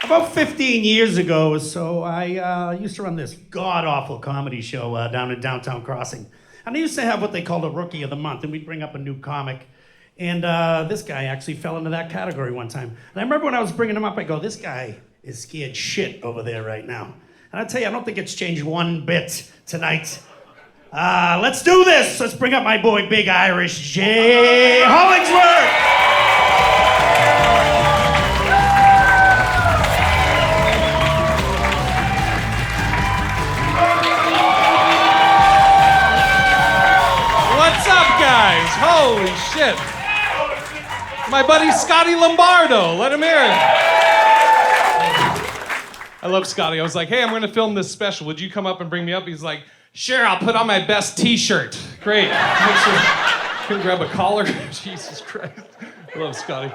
About 15 years ago or so, I used to run this god-awful comedy show down in downtown Crossing. And I used to have what they called a Rookie of the Month, and we'd bring up a new comic. And this guy actually fell into that category one time. And I remember when I was bringing him up, I go, this guy is scared shit over there right now. And I tell you, I don't think it's changed one bit tonight. Let's do this. Let's bring up my boy, Big Irish J. Hollingsworth. Guys, holy shit. My buddy Scotty Lombardo, let him hear it. I love Scotty. I was like, hey, I'm gonna film this special. Would you come up and bring me up? He's like, sure, I'll put on my best t-shirt. Great. Couldn't grab a collar. Jesus Christ. I love Scotty.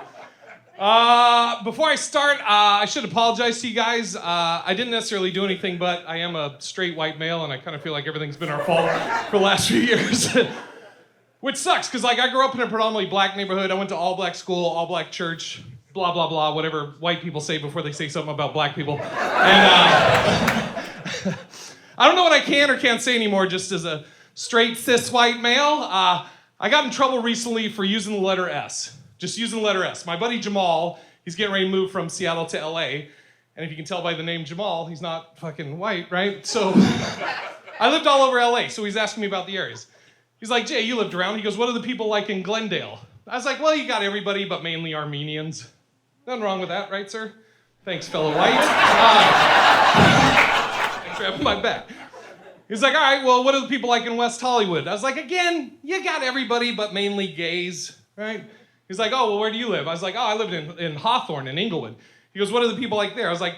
Before I start, I should apologize to you guys. I didn't necessarily do anything, but I am a straight white male, and I kind of feel like everything's been our fault for the last few years. Which sucks, because I grew up in a predominantly black neighborhood. I went to all black school, all black church, blah, blah, blah, whatever white people say before they say something about black people. And I don't know what I can or can't say anymore just as a straight cis white male. I got in trouble recently for using the letter S. Just using the letter S. My buddy Jamal, he's getting ready to move from Seattle to LA. And if you can tell by the name Jamal, he's not fucking white, right? So I lived all over LA, so he's asking me about the areas. He's like, Jay, you lived around. He goes, what are the people like in Glendale? I was like, well, you got everybody, but mainly Armenians. Nothing wrong with that, right, sir? Thanks, fellow white. Thanks for having my back. He's like, all right, well, what are the people like in West Hollywood? I was like, again, you got everybody, but mainly gays, right? He's like, oh, well, where do you live? I was like, oh, I lived in Hawthorne, in Inglewood. He goes, what are the people like there? I was like,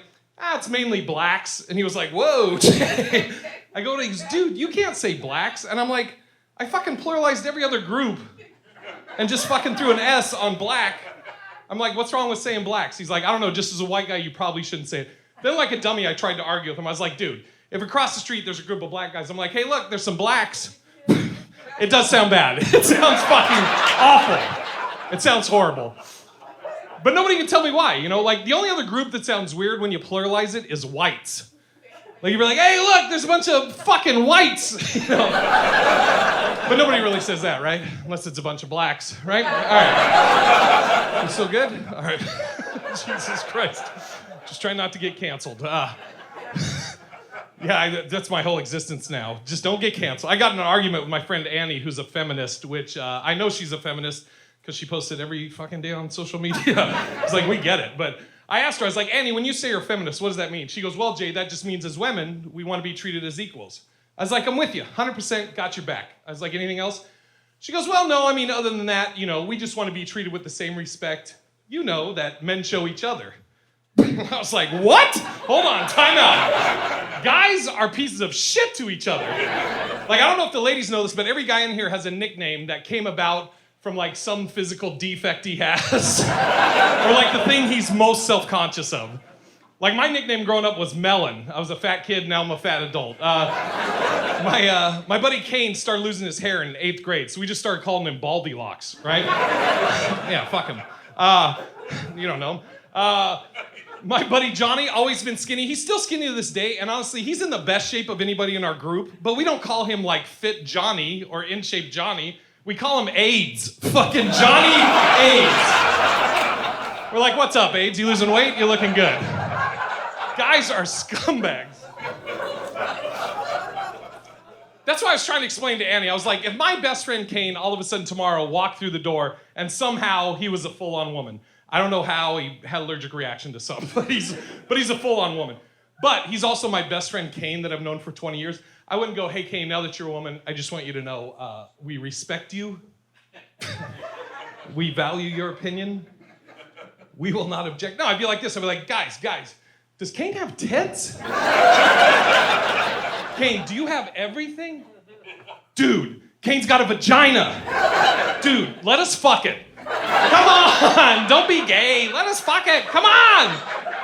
it's mainly blacks. And he was like, whoa, Jay. I go to him, dude, you can't say blacks. And I'm like, I fucking pluralized every other group and just fucking threw an S on black. I'm like, what's wrong with saying blacks? He's like, I don't know, just as a white guy, you probably shouldn't say it. Then like a dummy, I tried to argue with him. I was like, dude, if across the street there's a group of black guys, I'm like, hey, look, there's some blacks. It does sound bad. It sounds fucking awful. It sounds horrible. But nobody can tell me why, you know? Like, the only other group that sounds weird when you pluralize it is whites. Like, you'd be like, hey, look, there's a bunch of fucking whites, you know? But nobody really says that, right? Unless it's a bunch of blacks, right? All right. You still good? All right. Jesus Christ. Just trying not to get canceled. Yeah, that's my whole existence now. Just don't get canceled. I got in an argument with my friend Annie, who's a feminist, which I know she's a feminist because she posted every fucking day on social media. It's like, we get it, but I asked her, I was like, Annie, when you say you're a feminist, what does that mean? She goes, well, Jay, that just means as women, we want to be treated as equals. I was like, I'm with you, 100% got your back. I was like, anything else? She goes, well, no, I mean, other than that, you know, we just want to be treated with the same respect, you know, that men show each other. I was like, what? Hold on, time out. Guys are pieces of shit to each other. Like, I don't know if the ladies know this, but every guy in here has a nickname that came about from like some physical defect he has, or like the thing he's most self-conscious of. Like my nickname growing up was Melon. I was a fat kid, now I'm a fat adult. My buddy Kane started losing his hair in 8th grade, so we just started calling him Baldy Locks, right? Yeah, fuck him. You don't know him. My buddy Johnny, always been skinny. He's still skinny to this day, and honestly, he's in the best shape of anybody in our group, but we don't call him like Fit Johnny or In Shape Johnny. We call him AIDS. Fucking Johnny AIDS. We're like, what's up, AIDS? You losing weight? You're looking good. Guys are scumbags. That's why I was trying to explain to Annie. I was like, if my best friend Kane all of a sudden tomorrow walked through the door and somehow he was a full-on woman. I don't know how he had an allergic reaction to something, but he's a full-on woman. But he's also my best friend Kane that I've known for 20 years. I wouldn't go, hey, Kane, now that you're a woman, I just want you to know we respect you. We value your opinion. We will not object. No, I'd be like this. I'd be like, guys, does Kane have tits? Kane, do you have everything? Dude, Kane's got a vagina. Dude, let us fuck it. Come on, don't be gay. Let us fuck it. Come on.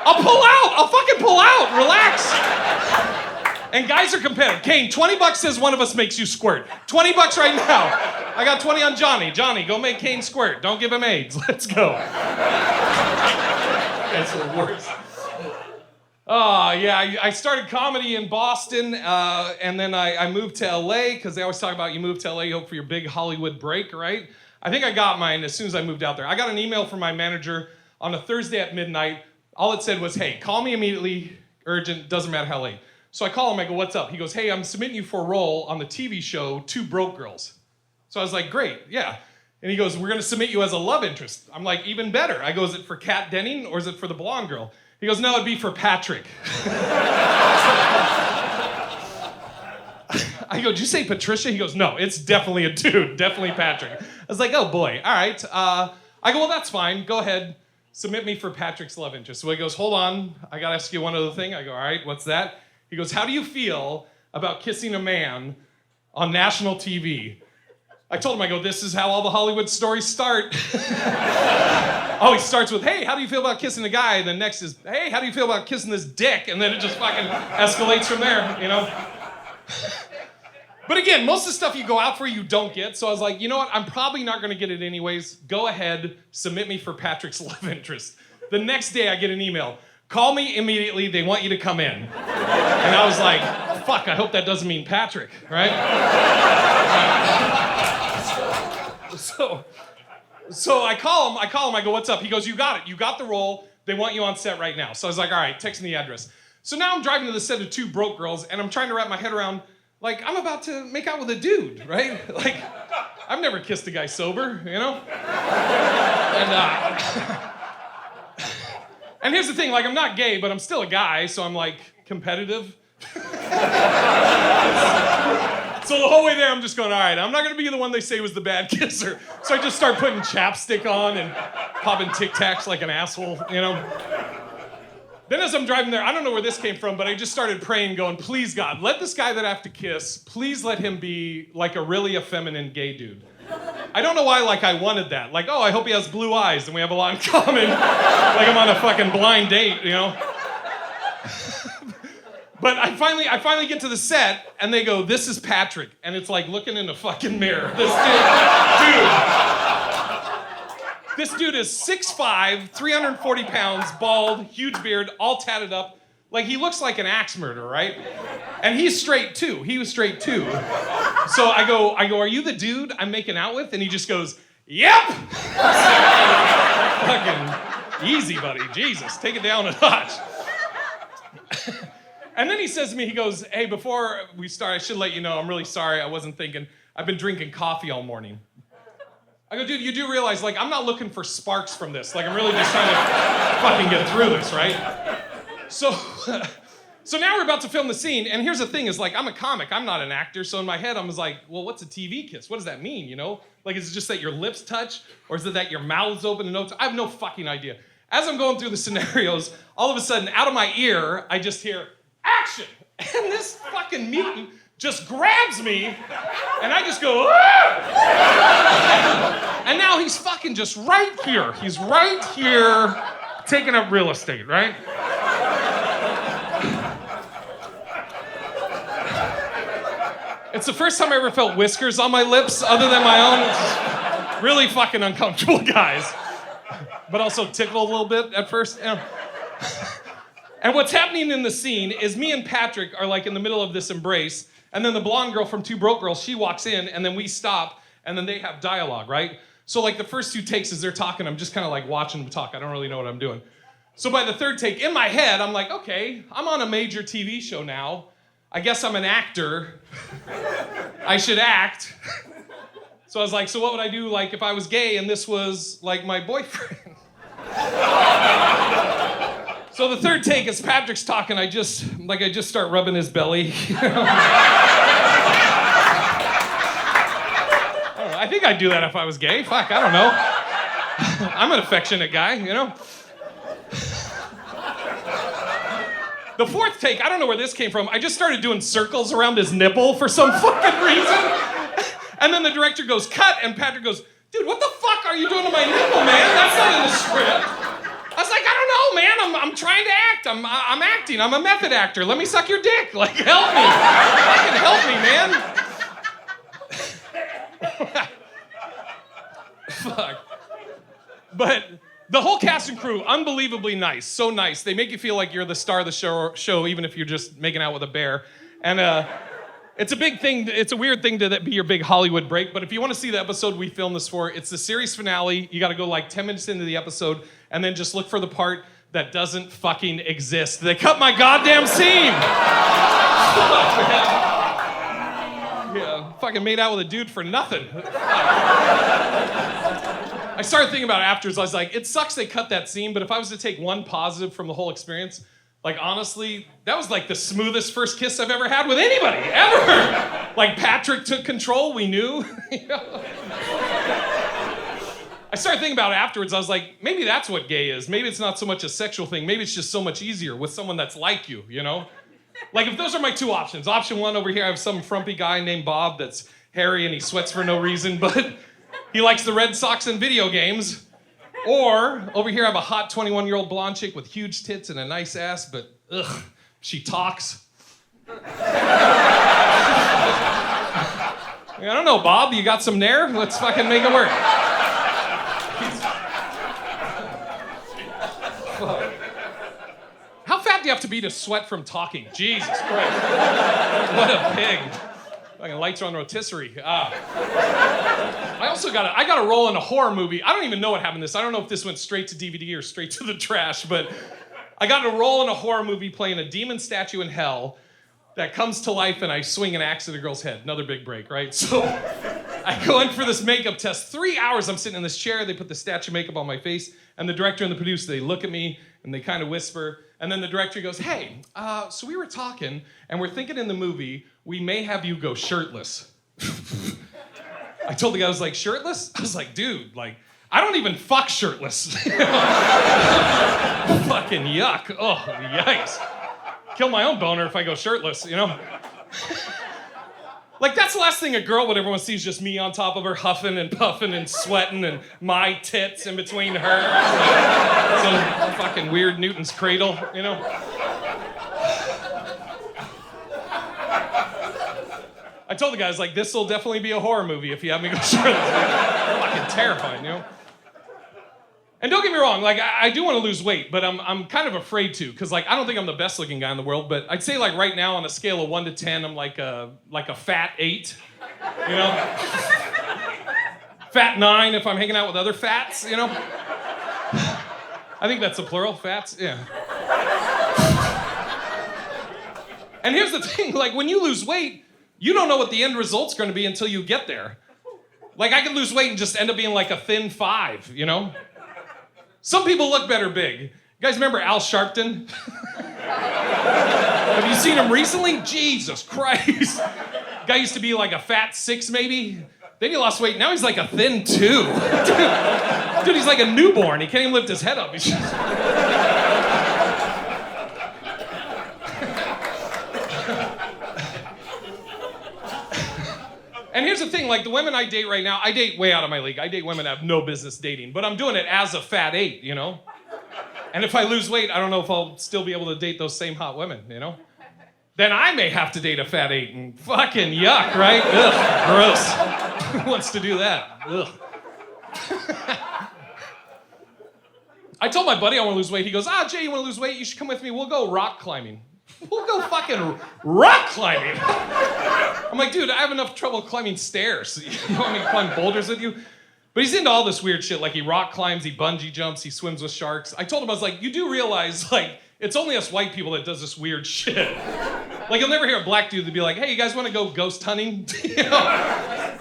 I'll pull out. I'll fucking pull out. Relax. And guys are competitive. Kane, $20 says one of us makes you squirt. $20 right now. I got 20 on Johnny. Johnny, go make Kane squirt. Don't give him AIDS. Let's go. That's the worst. Yeah, I started comedy in Boston, and then I moved to LA, because they always talk about you move to LA, you hope for your big Hollywood break, right? I think I got mine as soon as I moved out there. I got an email from my manager on a Thursday at midnight. All it said was, hey, call me immediately, urgent, doesn't matter how late. So I call him, I go, what's up? He goes, hey, I'm submitting you for a role on the TV show, Two Broke Girls. So I was like, great, yeah. And he goes, we're gonna submit you as a love interest. I'm like, even better. I go, is it for Kat Denning or is it for the blonde girl? He goes, no, it'd be for Patrick. I go, did you say Patricia? He goes, no, it's definitely a dude, definitely Patrick. I was like, oh boy, all right. I go, well, that's fine, go ahead, submit me for Patrick's love interest. So he goes, hold on, I gotta ask you one other thing. I go, all right, what's that? He goes, how do you feel about kissing a man on national TV? I told him, I go, this is how all the Hollywood stories start. Always starts with, hey, how do you feel about kissing a guy? And then next is, hey, how do you feel about kissing this dick? And then it just fucking escalates from there, you know? But again, most of the stuff you go out for, you don't get. So I was like, you know what? I'm probably not gonna get it anyways. Go ahead, submit me for Patrick's love interest. The next day I get an email. Call me immediately, they want you to come in. And I was like, fuck, I hope that doesn't mean Patrick, right? So I call him, I go, what's up? He goes, you got it, you got the role, they want you on set right now. So I was like, all right, text me the address. So now I'm driving to the set of Two Broke Girls, and I'm trying to wrap my head around, like, I'm about to make out with a dude, right? Like, I've never kissed a guy sober, you know? And here's the thing, like, I'm not gay, but I'm still a guy, so I'm, like, competitive. So the whole way there, I'm just going, all right, I'm not gonna be the one they say was the bad kisser. So I just start putting chapstick on and popping Tic Tacs like an asshole, you know? Then as I'm driving there, I don't know where this came from, but I just started praying, going, please God, let this guy that I have to kiss, please let him be like a really effeminate gay dude. I don't know why, like, I wanted that. Like, oh, I hope he has blue eyes and we have a lot in common. Like I'm on a fucking blind date, you know? But I finally get to the set, and they go, this is Patrick. And it's like looking in a fucking mirror. This dude is 6'5", 340 pounds, bald, huge beard, all tatted up. Like, he looks like an axe murderer, right? And he's straight too. He was straight too. So I go, are you the dude I'm making out with? And he just goes, yep! Fucking easy, buddy. Jesus, take it down a notch. And then he says to me, he goes, hey, before we start, I should let you know, I'm really sorry, I wasn't thinking. I've been drinking coffee all morning. I go, dude, you do realize, like, I'm not looking for sparks from this. Like, I'm really just trying to fucking get through this, right? So now we're about to film the scene, and here's the thing, is like, I'm a comic, I'm not an actor, so in my head, I was like, well, what's a TV kiss? What does that mean, you know? Like, is it just that your lips touch, or is it that your mouth's open and no touch? I have no fucking idea. As I'm going through the scenarios, all of a sudden, out of my ear, I just hear, action! And this fucking mutant just grabs me, and I just go, ah! And now he's fucking just right here. He's right here, taking up real estate, right? It's the first time I ever felt whiskers on my lips, other than my own. It's really fucking uncomfortable, guys. But also tickled a little bit at first. You know. And what's happening in the scene is me and Patrick are like in the middle of this embrace, and then the blonde girl from Two Broke Girls, she walks in, and then we stop, and then they have dialogue, right? So like the first two takes as they're talking, I'm just kind of like watching them talk. I don't really know what I'm doing. So by the third take, in my head, I'm like, okay, I'm on a major TV show now. I guess I'm an actor. I should act. So I was like, so what would I do like if I was gay and this was like my boyfriend? So the third take is Patrick's talking, I just start rubbing his belly. You know? I don't know, I think I'd do that if I was gay. Fuck, I don't know. I'm an affectionate guy, you know? The fourth take, I don't know where this came from. I just started doing circles around his nipple for some fucking reason. And then the director goes, cut, and Patrick goes, dude, what the fuck are you doing to my nipple, man? That's not in the script. I was like, I don't know, man. I'm trying to act. I'm acting. I'm a method actor. Let me suck your dick. Like, help me. Fucking help me, man. Fuck. The whole cast and crew, unbelievably nice, so nice. They make you feel like you're the star of the show even if you're just making out with a bear. And it's a big thing, it's a weird thing to be your big Hollywood break, but if you want to see the episode we filmed this for, it's the series finale. You gotta go like 10 minutes into the episode and then just look for the part that doesn't fucking exist. They cut my goddamn scene! Yeah, fucking made out with a dude for nothing. I started thinking about it afterwards. I was like, it sucks they cut that scene, but if I was to take one positive from the whole experience, like honestly, that was like the smoothest first kiss I've ever had with anybody, ever. Like Patrick took control, we knew. I started thinking about it afterwards. I was like, maybe that's what gay is. Maybe it's not so much a sexual thing. Maybe it's just so much easier with someone that's like you, you know? Like if those are my two options. Option one, over here I have some frumpy guy named Bob that's hairy and he sweats for no reason, but he likes the Red Sox and video games. Or over here I have a hot 21-year-old blonde chick with huge tits and a nice ass, but ugh, she talks. I don't know, Bob, you got some nair? Let's fucking make it work. How fat do you have to be to sweat from talking? Jesus Christ. What a pig. Fucking lights are on rotisserie. I also got a role in a horror movie. I don't even know what happened to this. I don't know if this went straight to DVD or straight to the trash, but I got a role in a horror movie playing a demon statue in hell that comes to life and I swing an axe at a girl's head. Another big break, right? So I go in for this makeup test. 3 hours I'm sitting in this chair. They put the statue makeup on my face, and the director and the producer, they look at me and they kind of whisper, and then the director goes, hey, so we were talking and we're thinking in the movie we may have you go shirtless. I told the guy, I was like, shirtless? I was like, dude, like, I don't even fuck shirtless. Fucking yuck. Oh, yikes. Kill my own boner if I go shirtless, you know? Like, that's the last thing a girl would ever want to see is just me on top of her huffing and puffing and sweating and my tits in between her. Some fucking weird Newton's cradle, you know? I told the guys, like, this will definitely be a horror movie if you have me go shirtless. Fucking terrifying, you know? And don't get me wrong, like, I do want to lose weight, but I'm kind of afraid to, because, like, I don't think I'm the best looking guy in the world, but I'd say, like, right now on a scale of 1 to 10, I'm like a fat 8, you know? Fat 9 if I'm hanging out with other fats, you know? I think that's the plural, fats, yeah. And here's the thing, like, when you lose weight, you don't know what the end result's going to be until you get there. Like, I could lose weight and just end up being like a thin 5, you know? Some people look better big. You guys remember Al Sharpton? Have you seen him recently? Jesus Christ. Guy used to be like a fat 6 maybe. Then he lost weight. Now he's like a thin 2. Dude, he's like a newborn. He can't even lift his head up. He's just... And here's the thing, like the women I date right now, I date way out of my league. I date women I have no business dating, but I'm doing it as a fat 8, you know? And if I lose weight, I don't know if I'll still be able to date those same hot women, you know? Then I may have to date a fat 8 and fucking yuck, right? Ugh, gross. Who wants to do that? Ugh. I told my buddy I want to lose weight. He goes, Jay, you want to lose weight? You should come with me. We'll go rock climbing. We'll go fucking rock climbing. I'm like, dude, I have enough trouble climbing stairs. You want me to climb boulders with you? But he's into all this weird shit. Like he rock climbs, he bungee jumps, he swims with sharks. I told him, I was like, you do realize, like, it's only us white people that does this weird shit. Like, you'll never hear a black dude that be like, hey, you guys want to go ghost hunting? You know?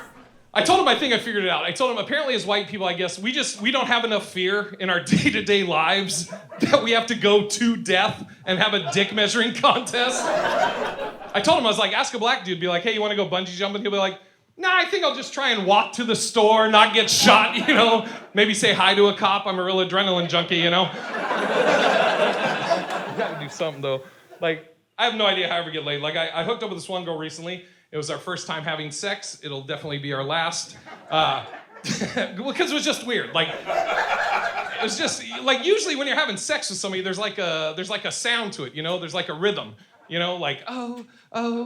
I told him, I think I figured it out. I told him, apparently as white people, I guess, we don't have enough fear in our day-to-day lives that we have to go to death and have a dick measuring contest. I told him, I was like, ask a black dude, be like, hey, you want to go bungee jumping? He'll be like, nah, I think I'll just try and walk to the store, not get shot, you know? Maybe say hi to a cop. I'm a real adrenaline junkie, you know? You gotta do something, though. Like, I have no idea how I ever get laid. Like, I hooked up with this one girl recently. It was our first time having sex. It'll definitely be our last. Because it was just weird. Like, it was just, like, usually when you're having sex with somebody, there's like a sound to it, you know? There's like a rhythm, you know? Like, oh,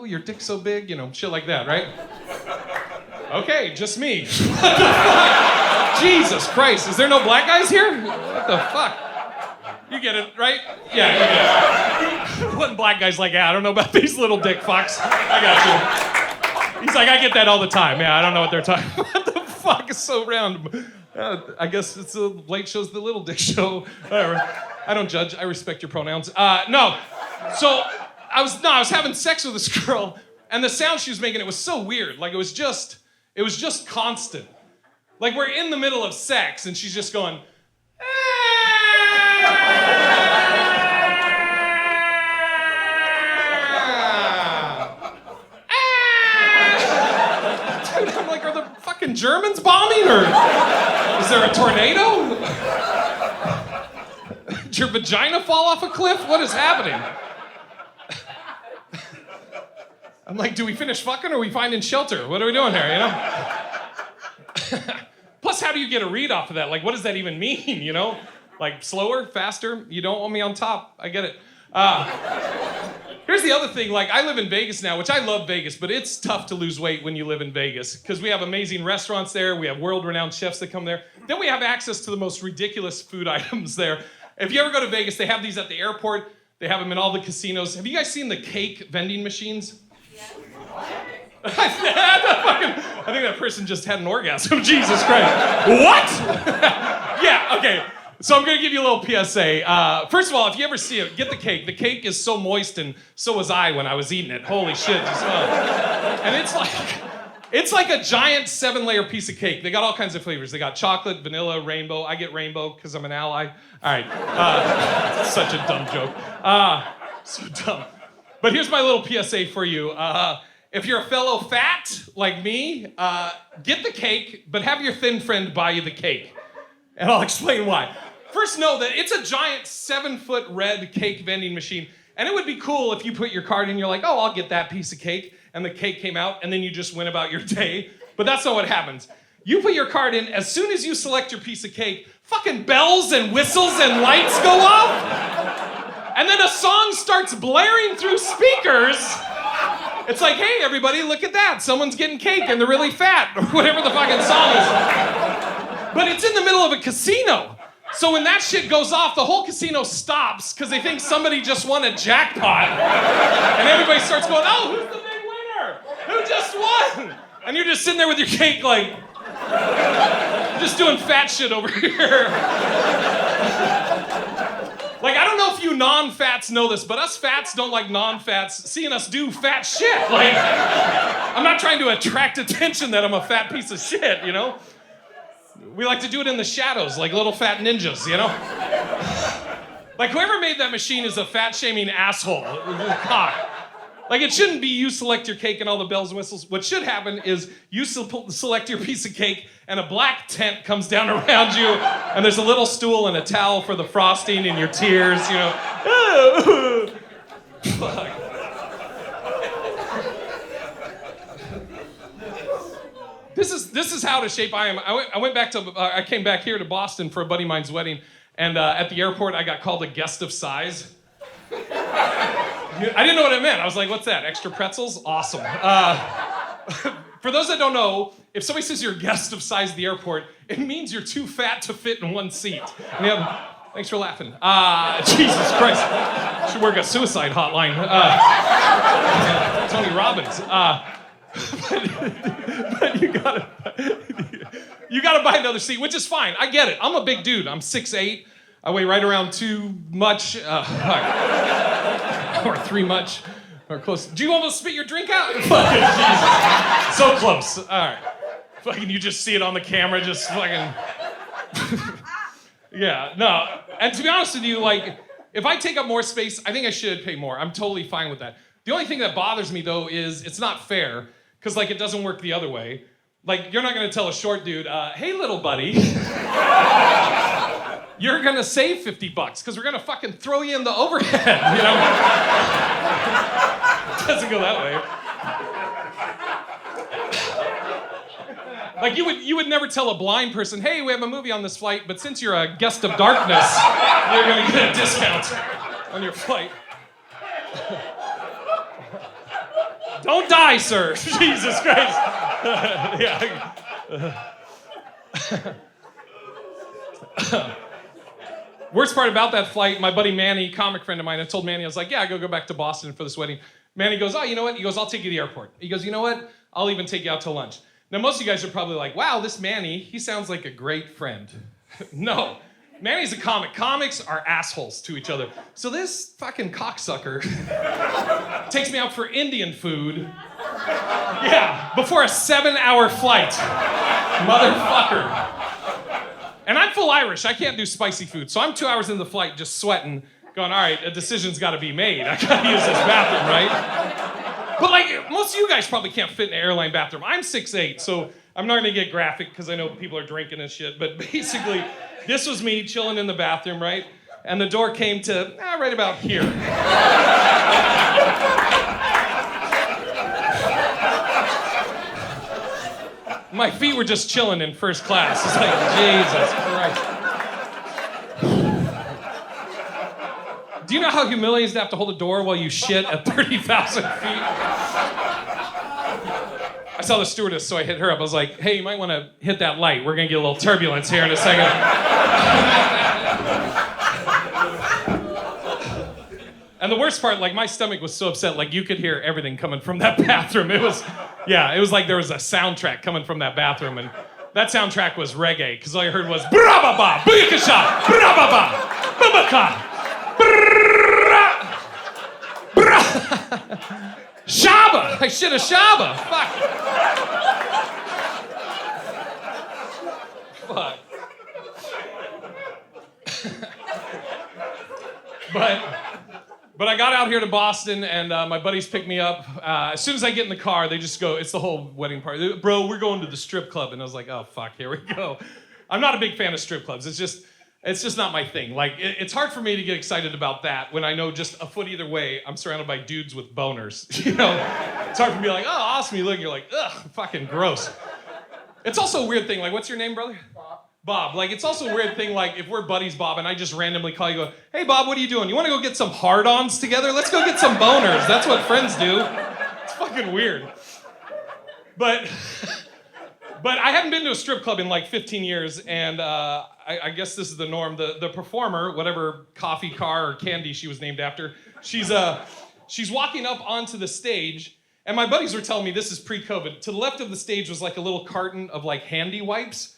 your dick's so big, you know, shit like that, right? Okay, just me. What the fuck? Jesus Christ, is there no black guys here? What What the fuck? You get it, right? Yeah, you get it. One black guy's like, yeah, I don't know about these little dick fucks. I got you. He's like, I get that all the time. Yeah, I don't know what they're talking about. What the fuck is so random? I guess it's the late show's the little dick show. Whatever. I don't judge. I respect your pronouns. No. So I was having sex with this girl, and the sound she was making, it was so weird. Like it was just constant. Like we're in the middle of sex, and she's just going. Dude, I'm like, are the fucking Germans bombing, or is there a tornado? Did your vagina fall off a cliff? What is happening? I'm like, do we finish fucking or are we finding shelter? What are we doing here, you know? Plus, how do you get a read off of that? Like, what does that even mean, you know? Like, slower, faster? You don't want me on top. I get it. Here's the other thing. Like, I live in Vegas now, which I love Vegas, but it's tough to lose weight when you live in Vegas because we have amazing restaurants there. We have world-renowned chefs that come there. Then we have access to the most ridiculous food items there. If you ever go to Vegas, they have these at the airport. They have them in all the casinos. Have you guys seen the cake vending machines? I think that person just had an orgasm. Jesus Christ. What? Yeah, okay. So I'm going to give you a little PSA. First of all, if you ever see it, get the cake. The cake is so moist, and so was I when I was eating it. Holy shit. And it's like a giant 7-layer piece of cake. They got all kinds of flavors. They got chocolate, vanilla, rainbow. I get rainbow because I'm an ally. All right. Such a dumb joke. So dumb. But here's my little PSA for you. If you're a fellow fat like me, get the cake, but have your thin friend buy you the cake. And I'll explain why. First, know that it's a giant 7-foot red cake vending machine. And it would be cool if you put your card in, you're like, oh, I'll get that piece of cake. And the cake came out, and then you just went about your day. But that's not what happens. You put your card in, as soon as you select your piece of cake, fucking bells and whistles and lights go off. And then a song starts blaring through speakers. It's like, hey, everybody, look at that. Someone's getting cake and they're really fat, or whatever the fucking song is. But it's in the middle of a casino. So when that shit goes off, the whole casino stops because they think somebody just won a jackpot. And everybody starts going, oh, who's the big winner? Who just won? And you're just sitting there with your cake like, just doing fat shit over here. Like, I don't know if you non-fats know this, but us fats don't like non-fats seeing us do fat shit. Like, I'm not trying to attract attention that I'm a fat piece of shit, you know? We like to do it in the shadows, like little fat ninjas, you know? Like, whoever made that machine is a fat-shaming asshole. Like, it shouldn't be you select your cake and all the bells and whistles. What should happen is you select your piece of cake and a black tent comes down around you and there's a little stool and a towel for the frosting and your tears, you know. Fuck. This is how out of shape I am. I came back here to Boston for a buddy of mine's wedding, and at the airport I got called a guest of size. I didn't know what it meant. I was like, what's that? Extra pretzels? Awesome. For those that don't know, if somebody says you're a guest of size at the airport, it means you're too fat to fit in one seat. And thanks for laughing. Jesus Christ. Should work a suicide hotline. Tony Robbins. But you gotta buy another seat, which is fine. I get it. I'm a big dude. I'm 6'8". I weigh right around 2 much, or 3 much, or close. Do you almost spit your drink out? Fucking Jesus. So close. All right. Fucking, you just see it on the camera, just fucking. Yeah, no. And to be honest with you, like, if I take up more space, I think I should pay more. I'm totally fine with that. The only thing that bothers me, though, is it's not fair, because, like, it doesn't work the other way. Like, you're not gonna tell a short dude, hey, little buddy. You're gonna save $50 because we're gonna fucking throw you in the overhead, you know? It doesn't go that way. Like, you would never tell a blind person, hey, we have a movie on this flight, but since you're a guest of darkness, you're gonna get a discount on your flight. Don't die, sir. Jesus Christ. Yeah. Worst part about that flight, my buddy Manny, comic friend of mine, I told Manny, I was like, yeah, I go back to Boston for this wedding. Manny goes, oh, you know what? He goes, I'll take you to the airport. He goes, you know what? I'll even take you out to lunch. Now, most of you guys are probably like, wow, this Manny, he sounds like a great friend. No, Manny's a comic. Comics are assholes to each other. So this fucking cocksucker takes me out for Indian food. Yeah, before a 7-hour flight. Motherfucker. And I'm full Irish. I can't do spicy food. So I'm 2 hours in the flight just sweating, going, all right, a decision's got to be made. I got to use this bathroom, right? But like, most of you guys probably can't fit in an airline bathroom. I'm 6'8", so I'm not going to get graphic because I know people are drinking and shit. But basically, this was me chilling in the bathroom, right? And the door came to right about here. My feet were just chilling in first class. It's like, Jesus Christ. Do you know how humiliating it is to have to hold a door while you shit at 30,000 feet? I saw the stewardess, so I hit her up. I was like, hey, you might want to hit that light. We're going to get a little turbulence here in a second. And the worst part, like, my stomach was so upset, like, you could hear everything coming from that bathroom. It was like there was a soundtrack coming from that bathroom, and that soundtrack was reggae, because all I heard was bra-ba-ba, booyakasha, bra-ba-ba, bubaka, bra, Shaba! I shit a Shaba! Fuck. But I got out here to Boston, and my buddies picked me up. As soon as I get in the car, they just go, it's the whole wedding party. Bro, we're going to the strip club. And I was like, oh, fuck, here we go. I'm not a big fan of strip clubs. It's just not my thing. Like, it's hard for me to get excited about that when I know just a foot either way, I'm surrounded by dudes with boners. You know? It's hard for me to be like, oh, awesome, you look. You're like, ugh, fucking gross. It's also a weird thing. Like, what's your name, brother? Bob. Like, it's also a weird thing, like, if we're buddies, Bob, and I just randomly call you, go, hey, Bob, what are you doing? You want to go get some hard-ons together? Let's go get some boners. That's what friends do. It's fucking weird. But I haven't been to a strip club in, like, 15 years, and I guess this is the norm. The performer, whatever coffee car or candy she was named after, she's walking up onto the stage, and my buddies were telling me this is pre-COVID. To the left of the stage was, like, a little carton of, like, handy wipes.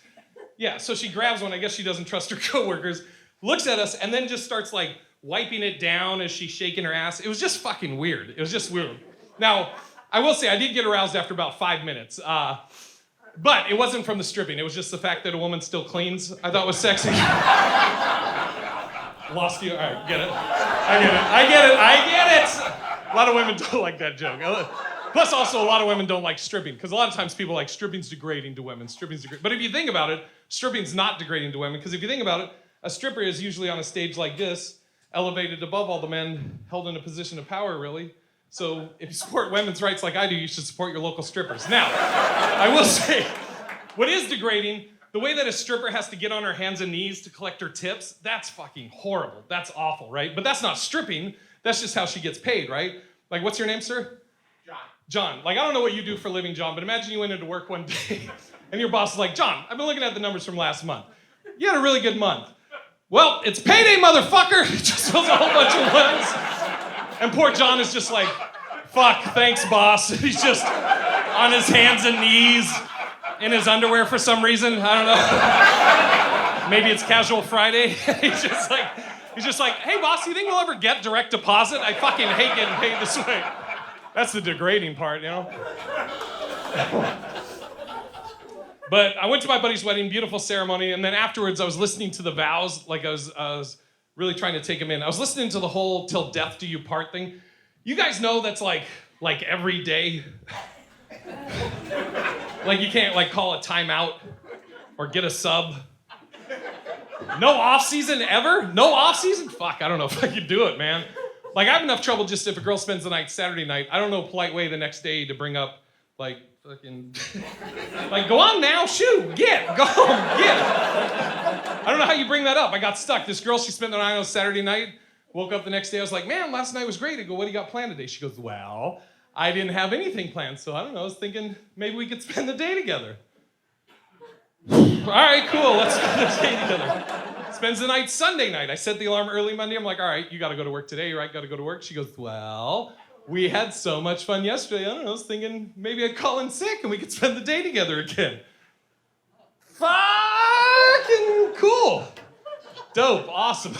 Yeah, so she grabs one, I guess she doesn't trust her coworkers, looks at us, and then just starts like wiping it down as she's shaking her ass. It was just fucking weird. It was just weird. Now, I will say, I did get aroused after about 5 minutes, but it wasn't from the stripping. It was just the fact that a woman still cleans, I thought was sexy. Lost you, all right, get it. I get it. A lot of women don't like that joke. Plus, also, a lot of women don't like stripping, because a lot of times people are like, stripping's degrading to women, stripping's degrading. But if you think about it, stripping's not degrading to women, because if you think about it, a stripper is usually on a stage like this, elevated above all the men, held in a position of power, really. So if you support women's rights like I do, you should support your local strippers. Now, I will say, what is degrading, the way that a stripper has to get on her hands and knees to collect her tips, that's fucking horrible. That's awful, right? But that's not stripping, that's just how she gets paid, right? Like, what's your name, sir? John, like, I don't know what you do for a living, John, but imagine you went into work one day and your boss is like, John, I've been looking at the numbers from last month. You had a really good month. Well, it's payday, motherfucker. He just fills a whole bunch of ones. And poor John is just like, fuck, thanks, boss. He's just on his hands and knees in his underwear for some reason. I don't know. Maybe it's casual Friday. He's just like, hey, boss, you think we'll ever get direct deposit? I fucking hate getting paid this way. That's the degrading part, you know? But I went to my buddy's wedding, beautiful ceremony, and then afterwards I was listening to the vows, like I was really trying to take them in. I was listening to the whole till death do you part thing. You guys know that's like every day. Like you can't like call a timeout or get a sub. No off season ever? No off season? Fuck, I don't know if I could do it, man. Like, I have enough trouble just if a girl spends the night Saturday night, I don't know a polite way the next day to bring up, like, fucking... like, go on now, shoot, go home, get. I don't know how you bring that up. I got stuck. This girl, she spent the night on Saturday night, woke up the next day, I was like, man, last night was great. I go, what do you got planned today? She goes, well, I didn't have anything planned, so I don't know, I was thinking maybe we could spend the day together. All right, cool, let's spend the day together. Spends the night Sunday night. I set the alarm early Monday. I'm like, all right, you got to go to work today, right? Got to go to work. She goes, well, we had so much fun yesterday. I don't know. I was thinking maybe I'd call in sick and we could spend the day together again. Fucking cool. Dope. Awesome.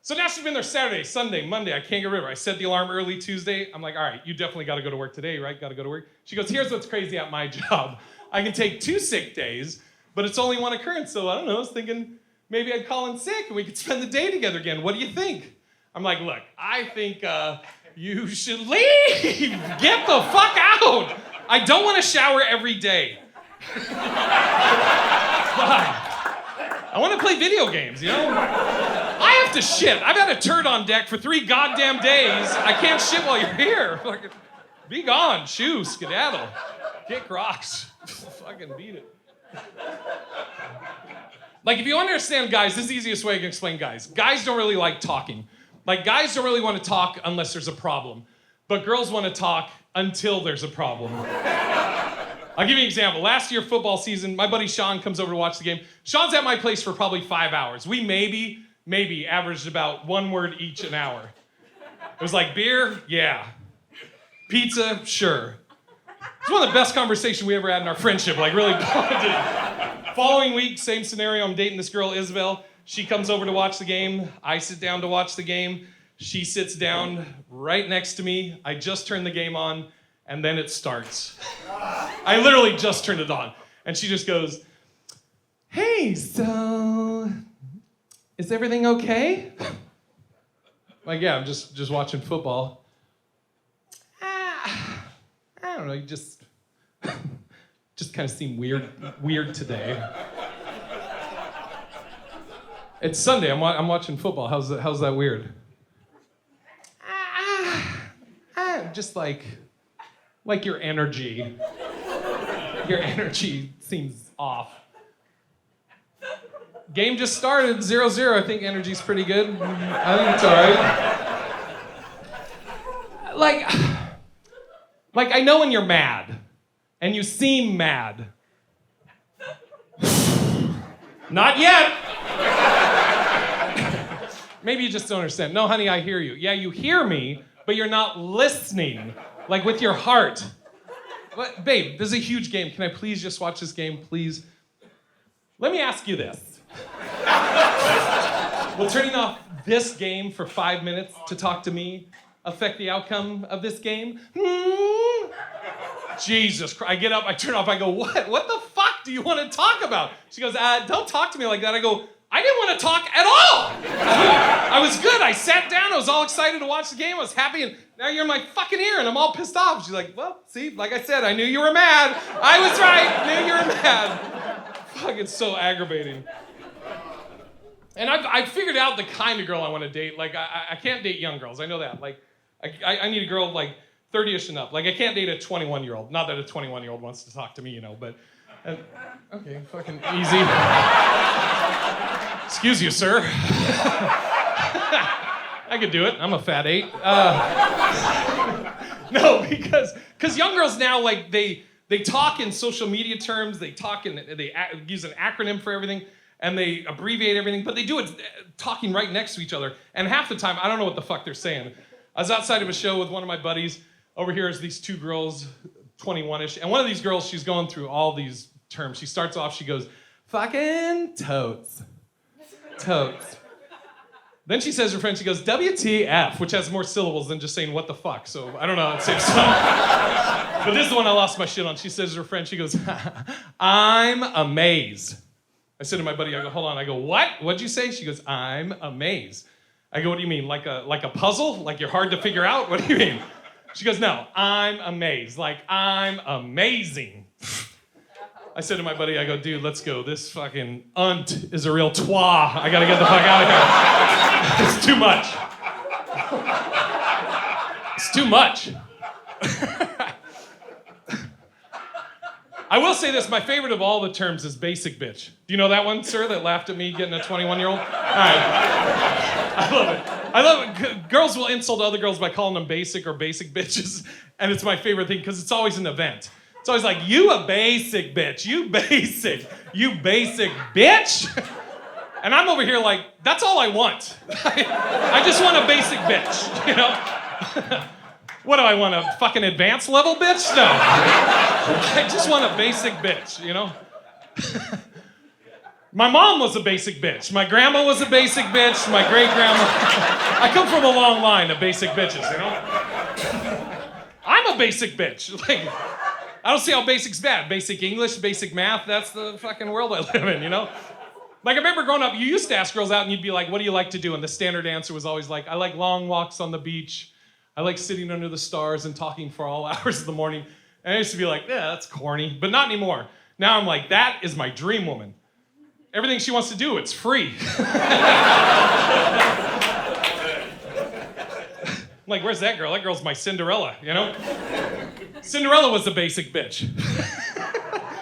So now she's been there Saturday, Sunday, Monday. I can't get rid of her. I set the alarm early Tuesday. I'm like, all right, you definitely got to go to work today, right? Got to go to work. She goes, here's what's crazy at my job. I can take 2 sick days, but it's only one occurrence. So I don't know. I was thinking maybe I'd call in sick and we could spend the day together again. What do you think? I'm like, look, I think you should leave. Get the fuck out. I don't want to shower every day. I want to play video games, you know? I have to shit. I've had a turd on deck for 3 goddamn days. I can't shit while you're here. Be gone. Shoo, skedaddle. Kick rocks. Fucking beat it. Like, if you understand guys, this is the easiest way I can explain guys. Guys don't really like talking. Like, guys don't really want to talk unless there's a problem. But girls want to talk until there's a problem. I'll give you an example. Last year, football season, my buddy Sean comes over to watch the game. Sean's at my place for probably 5 hours. We maybe averaged about 1 word each an hour. It was like, beer? Yeah. Pizza? Sure. It's one of the best conversations we ever had in our friendship, like really bonded. Following week, same scenario, I'm dating this girl, Isabel. She comes over to watch the game. I sit down to watch the game. She sits down right next to me. I just turned the game on, and then it starts. I literally just turned it on. And she just goes, hey, so is everything okay? Like, yeah, I'm just watching football. I don't know, you just kind of seem weird today. It's Sunday, I'm watching football. How's that weird? Just like your energy. Your energy seems off. Game just started, 0-0. I think energy's pretty good. I think it's all right. Like I know when you're mad, and you seem mad. Not yet. Maybe you just don't understand. No, honey, I hear you. Yeah, you hear me, but you're not listening, like with your heart. But, babe, this is a huge game. Can I please just watch this game, please? Let me ask you this. Will turning off this game for 5 minutes to talk to me affect the outcome of this game? Jesus Christ. I get up, I turn off, I go, what? What the fuck do you want to talk about? She goes, don't talk to me like that. I go, I didn't want to talk at all. I was good. I sat down. I was all excited to watch the game. I was happy, and now you're in my fucking ear, and I'm all pissed off. She's like, well, see, like I said, I knew you were mad. I was right. Knew you were mad. Fuck, it's so aggravating. And I've figured out the kind of girl I want to date. Like, I can't date young girls. I know that. Like, I need a girl, like, 30-ish and up. Like, I can't date a 21-year-old. Not that a 21-year-old wants to talk to me, you know, but... okay, fucking easy. Excuse you, sir. I could do it. I'm a fat 8. No, because young girls now, like, they talk in social media terms. They use an acronym for everything, and they abbreviate everything, but they do it talking right next to each other. And half the time, I don't know what the fuck they're saying. I was outside of a show with one of my buddies. Over here is these 2 girls, 21-ish, and one of these girls, she's going through all these terms. She starts off, she goes, fucking totes. Totes. Then she says to her friend, she goes, WTF, which has more syllables than just saying what the fuck. So I don't know, it saves time. But this is the one I lost my shit on. She says to her friend, she goes, I'm amazed. I said to my buddy, I go, hold on. I go, what? What'd you say? She goes, I'm amazed. I go, what do you mean? Like a puzzle? Like you're hard to figure out? What do you mean? She goes, no, I'm amazed. Like, I'm amazing. I said to my buddy, I go, dude, let's go. This fucking unt is a real twat. I gotta get the fuck out of here. It's too much. It's too much. I will say this, my favorite of all the terms is basic bitch. Do you know that one, sir, that laughed at me getting a 21-year-old? All right. I love it. I love it. Girls will insult other girls by calling them basic or basic bitches, and it's my favorite thing because it's always an event. It's always like, you a basic bitch, you basic bitch. And I'm over here like, that's all I want. I just want a basic bitch, you know? What do I want, a fucking advanced level bitch? No. I just want a basic bitch, you know? My mom was a basic bitch. My grandma was a basic bitch. My great-grandma. I come from a long line of basic bitches, you know? I'm a basic bitch. Like, I don't see how basic's bad. Basic English, basic math, that's the fucking world I live in, you know? Like, I remember growing up, you used to ask girls out and you'd be like, what do you like to do? And the standard answer was always like, I like long walks on the beach. I like sitting under the stars and talking for all hours of the morning. And I used to be like, yeah, that's corny. But not anymore. Now I'm like, that is my dream woman. Everything she wants to do, it's free. Like, where's that girl? That girl's my Cinderella, you know? Cinderella was the basic bitch.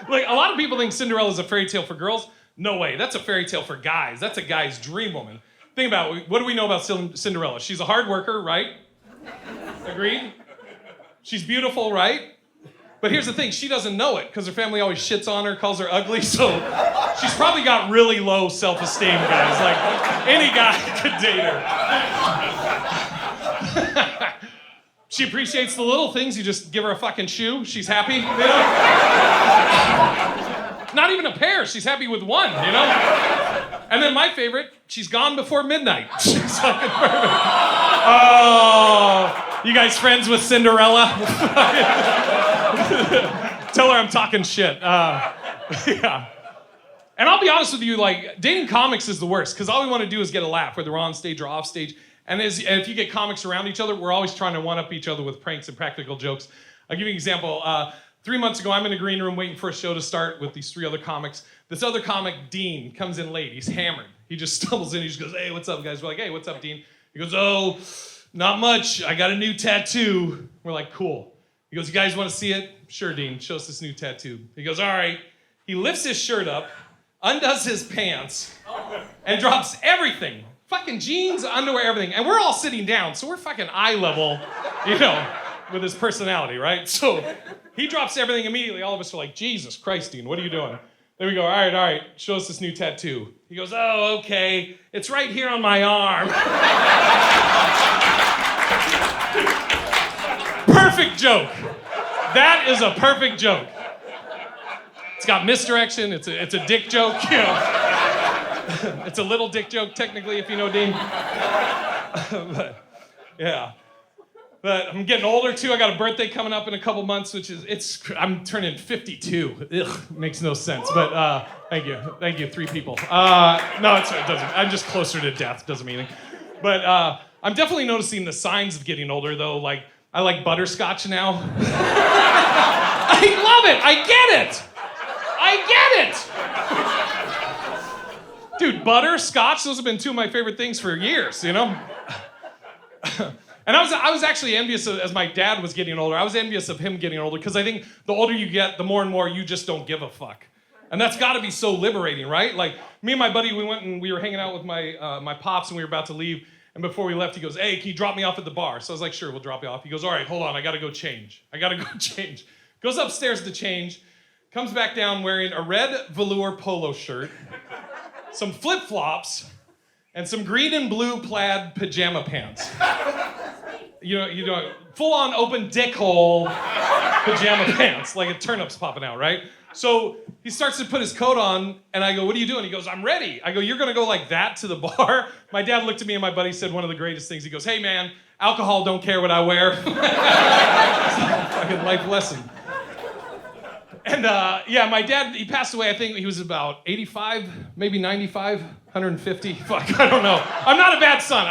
Like, a lot of people think Cinderella's a fairy tale for girls. No way, that's a fairy tale for guys. That's a guy's dream woman. Think about it. What do we know about Cinderella? She's a hard worker, right? Agreed? She's beautiful, right? But here's the thing, she doesn't know it because her family always shits on her, calls her ugly, so she's probably got really low self-esteem, guys. Like, any guy could date her. She appreciates the little things. You just give her a fucking shoe, she's happy, you know? Not even a pair, she's happy with one, you know? And then my favorite, she's gone before midnight. She's fucking perfect. Oh, you guys friends with Cinderella? Tell her I'm talking shit. Yeah. And I'll be honest with you, like, dating comics is the worst, because all we want to do is get a laugh, whether we're on stage or off stage. And if you get comics around each other, we're always trying to one-up each other with pranks and practical jokes. I'll give you an example. 3 months ago, I'm in a green room waiting for a show to start with these 3 other comics. This other comic, Dean, comes in late. He's hammered. He just stumbles in. He just goes, hey, what's up, guys? We're like, hey, what's up, Dean? He goes, oh, not much. I got a new tattoo. We're like, cool. He goes, you guys want to see it? Sure, Dean. Show us this new tattoo. He goes, all right. He lifts his shirt up, undoes his pants, and drops everything. Fucking jeans, underwear, everything. And we're all sitting down, so we're fucking eye level, you know, with his personality, right? So he drops everything immediately. All of us are like, Jesus Christ, Dean, what are you doing? Then we go, all right, show us this new tattoo. He goes, oh, okay. It's right here on my arm. Perfect joke. That is a perfect joke. It's got misdirection. It's a dick joke, you know. It's a little dick joke, technically, if you know Dean. But, yeah. But I'm getting older, too. I got a birthday coming up in a couple months, I'm turning 52. Ugh, makes no sense. But thank you, 3 people. No, it doesn't. I'm just closer to death, doesn't mean anything. But I'm definitely noticing the signs of getting older, though. Like, I like butterscotch now. I love it. I get it. Dude, butter, scotch, those have been 2 of my favorite things for years, you know? And I was actually envious as my dad was getting older. I was envious of him getting older because I think the older you get, the more and more you just don't give a fuck. And that's got to be so liberating, right? Like, me and my buddy, we went and we were hanging out with my pops and we were about to leave. And before we left, he goes, hey, can you drop me off at the bar? So I was like, sure, we'll drop you off. He goes, all right, hold on, I got to go change. Goes upstairs to change, comes back down wearing a red velour polo shirt, some flip-flops, and some green and blue plaid pajama pants. You know, full-on open dick hole pajama pants, like a turnip's popping out, right? So he starts to put his coat on, and I go, what are you doing? He goes, I'm ready. I go, you're gonna go like that to the bar? My dad looked at me and my buddy said one of the greatest things. He goes, hey man, alcohol don't care what I wear. Fucking life lesson. And yeah, my dad, he passed away, I think he was about 85, maybe 95, 150. Fuck, I don't know. I'm not a bad son.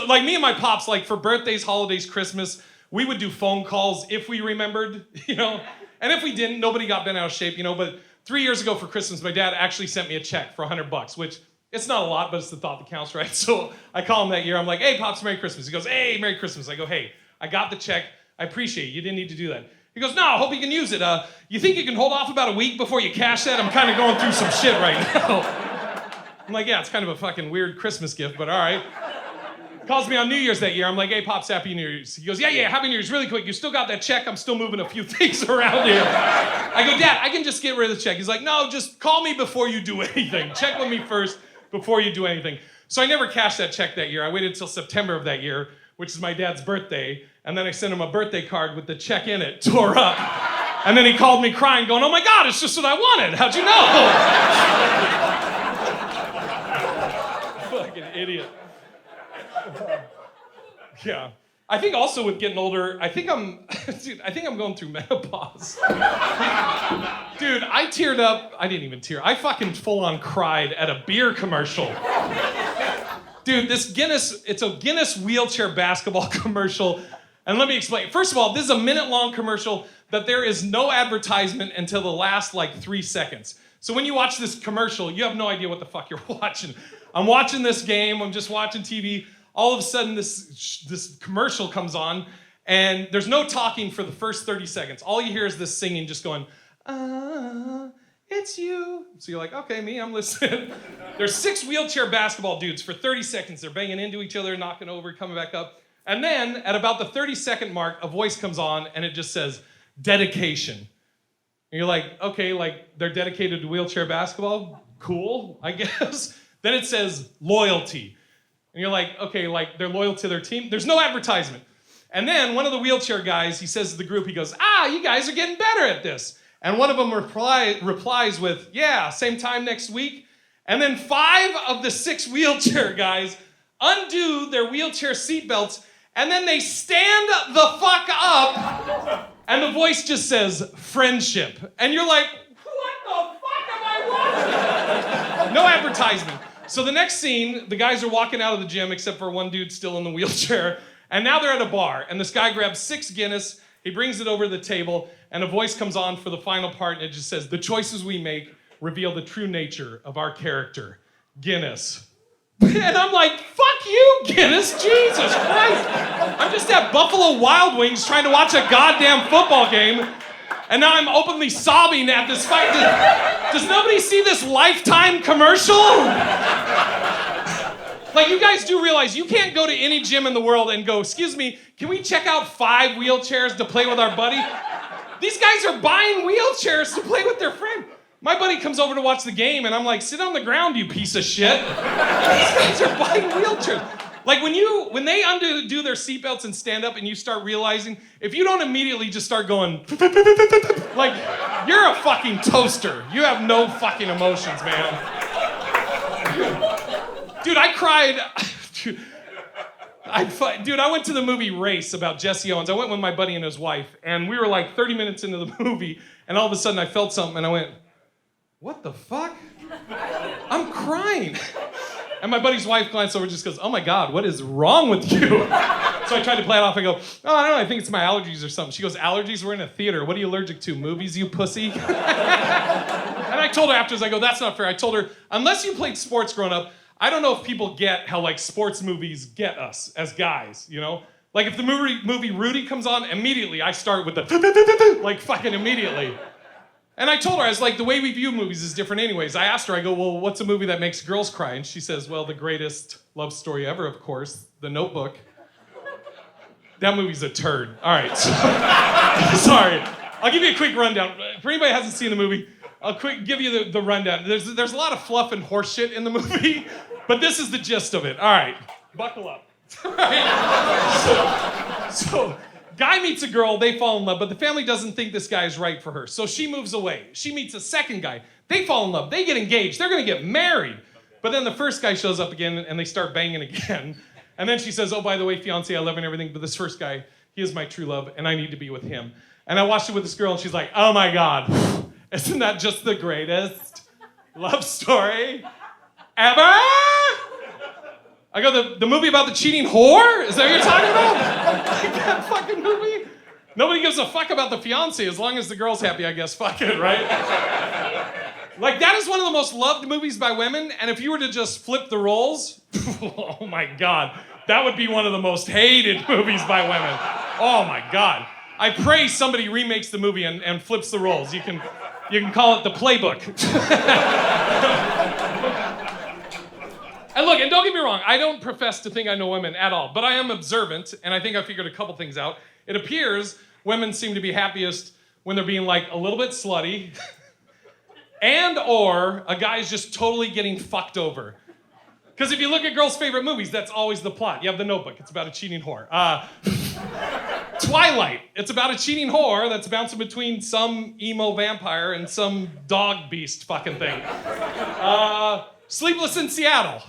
Like me and my pops, like for birthdays, holidays, Christmas, we would do phone calls if we remembered, you know? And if we didn't, nobody got bent out of shape, you know? But 3 years ago for Christmas, my dad actually sent me a check for $100, which it's not a lot, but it's the thought that counts, right? So I call him that year. I'm like, hey, Pops, Merry Christmas. He goes, hey, Merry Christmas. I go, hey, I got the check. I appreciate it. You didn't need to do that. He goes, no, I hope you can use it. You think you can hold off about a week before you cash that? I'm kind of going through some shit right now. I'm like, yeah, it's kind of a fucking weird Christmas gift, but all right. Calls me on New Year's that year. I'm like, hey, Pops, Happy New Year's. He goes, yeah, Happy New Year's. Really quick, you still got that check? I'm still moving a few things around here. I go, Dad, I can just get rid of the check. He's like, no, just call me before you do anything. Check with me first before you do anything. So I never cashed that check that year. I waited until September of that year, which is my dad's birthday. And then I sent him a birthday card with the check in it, tore up. And then he called me crying, going, oh my God, it's just what I wanted. How'd you know? Fucking idiot. Yeah. I think also with getting older, I think I'm going through menopause. Dude, I teared up. I didn't even tear. I fucking full on cried at a beer commercial. Dude, it's a Guinness wheelchair basketball commercial. And let me explain. First of all, this is a minute-long commercial that there is no advertisement until the last, 3 seconds. So when you watch this commercial, you have no idea what the fuck you're watching. I'm watching this game. I'm just watching TV. All of a sudden, this commercial comes on, and there's no talking for the first 30 seconds. All you hear is this singing just going, it's you. So you're like, okay, me, I'm listening. There's 6 wheelchair basketball dudes for 30 seconds. They're banging into each other, knocking over, coming back up. And then, at about the 30-second mark, a voice comes on, and it just says, dedication. And you're like, okay, they're dedicated to wheelchair basketball? Cool, I guess. Then it says, loyalty. And you're like, okay, they're loyal to their team? There's no advertisement. And then one of the wheelchair guys, he says to the group, he goes, you guys are getting better at this. And one of them replies with, yeah, same time next week. And then 5 of the 6 wheelchair guys undo their wheelchair seatbelts, and then they stand the fuck up, and the voice just says, friendship. And you're like, what the fuck am I watching? No advertisement. So the next scene, the guys are walking out of the gym, except for one dude still in the wheelchair, and now they're at a bar, and this guy grabs 6 Guinness, he brings it over to the table, and a voice comes on for the final part, and it just says, the choices we make reveal the true nature of our character. Guinness. And I'm like, fuck you, Guinness, Jesus Christ. I'm just at Buffalo Wild Wings trying to watch a goddamn football game, and now I'm openly sobbing at this fight. Does nobody see this Lifetime commercial? You guys do realize you can't go to any gym in the world and go, excuse me, can we check out 5 wheelchairs to play with our buddy? These guys are buying wheelchairs to play with their friend. My buddy comes over to watch the game, and I'm like, sit on the ground, you piece of shit. These guys are buying wheelchairs. When they undo their seatbelts and stand up and you start realizing, if you don't immediately just start going, you're a fucking toaster. You have no fucking emotions, man. Dude, I cried. Dude, I went to the movie Race about Jesse Owens. I went with my buddy and his wife, and we were 30 minutes into the movie, and all of a sudden I felt something, and I went, what the fuck? I'm crying. And my buddy's wife glanced over and just goes, oh my God, what is wrong with you? So I tried to play it off. I go, oh, I don't know, I think it's my allergies or something. She goes, allergies? We're in a theater. What are you allergic to? Movies, you pussy? And I told her afterwards, I go, that's not fair. I told her, unless you played sports growing up, I don't know if people get how sports movies get us as guys, you know? If the movie Rudy comes on, immediately I start with the fucking immediately. And I told her, I was like, the way we view movies is different anyways. I asked her, I go, well, what's a movie that makes girls cry? And she says, well, the greatest love story ever, of course, The Notebook. That movie's a turd. All right. Sorry. I'll give you a quick rundown. For anybody who hasn't seen the movie, I'll give you the rundown. There's a lot of fluff and horse shit in the movie, but this is the gist of it. All right. Buckle up. All right. So guy meets a girl, they fall in love, but the family doesn't think this guy is right for her. So she moves away. She meets a second guy. They fall in love. They get engaged. They're going to get married. But then the first guy shows up again, and they start banging again. And then she says, oh, by the way, fiance, I love you and everything, but this first guy, he is my true love, and I need to be with him. And I watched it with this girl, and she's like, oh my God, isn't that just the greatest love story ever? I go, the movie about the cheating whore? Is that what you're talking about? That fucking movie? Nobody gives a fuck about the fiance as long as the girl's happy, I guess. Fuck it, right? That is one of the most loved movies by women, and if you were to just flip the roles, oh my God, that would be one of the most hated movies by women. Oh my God. I pray somebody remakes the movie and flips the roles. You can call it The Playbook. And look, and don't get me wrong, I don't profess to think I know women at all, but I am observant, and I think I figured a couple things out. It appears women seem to be happiest when they're being like a little bit slutty, and or a guy's just totally getting fucked over. Because if you look at girls' favorite movies, that's always the plot. You have The Notebook, it's about a cheating whore. Twilight, it's about a cheating whore that's bouncing between some emo vampire and some dog beast fucking thing. Sleepless in Seattle,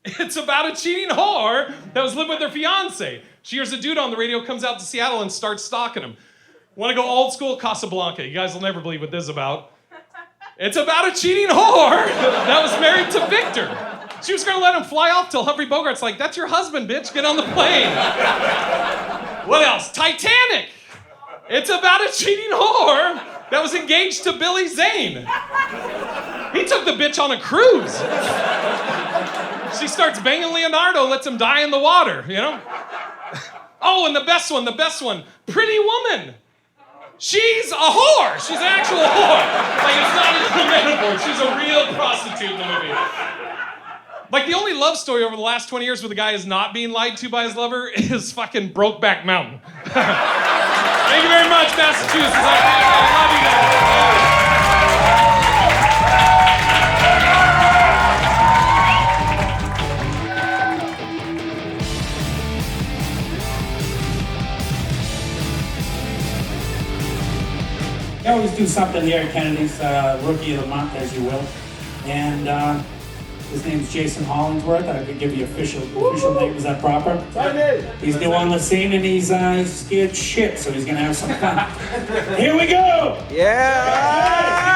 it's about a cheating whore that was living with her fiance. She hears a dude on the radio, comes out to Seattle and starts stalking him. Want to go old school? Casablanca. You guys will never believe what this is about. It's about a cheating whore that was married to Victor. She was gonna let him fly off till Humphrey Bogart's like, that's your husband, bitch, get on the plane. What else? Titanic. It's about a cheating whore that was engaged to Billy Zane. He took the bitch on a cruise. She starts banging Leonardo, lets him die in the water, you know? Oh, and the best one, Pretty Woman. She's a whore. She's an actual whore. Like, it's not even a metaphor. She's a real prostitute in the movie. Like, the only love story over the last 20 years where the guy is not being lied to by his lover is fucking Brokeback Mountain. Thank you very much, Massachusetts. I love you guys. I always do something here at Kennedy's, Rookie of the Month, as you will. And his name's Jason Hollingsworth. I could give you official name. Is that proper? He's new on the scene and he's scared shit, so he's gonna have some fun. Here we go! Yeah!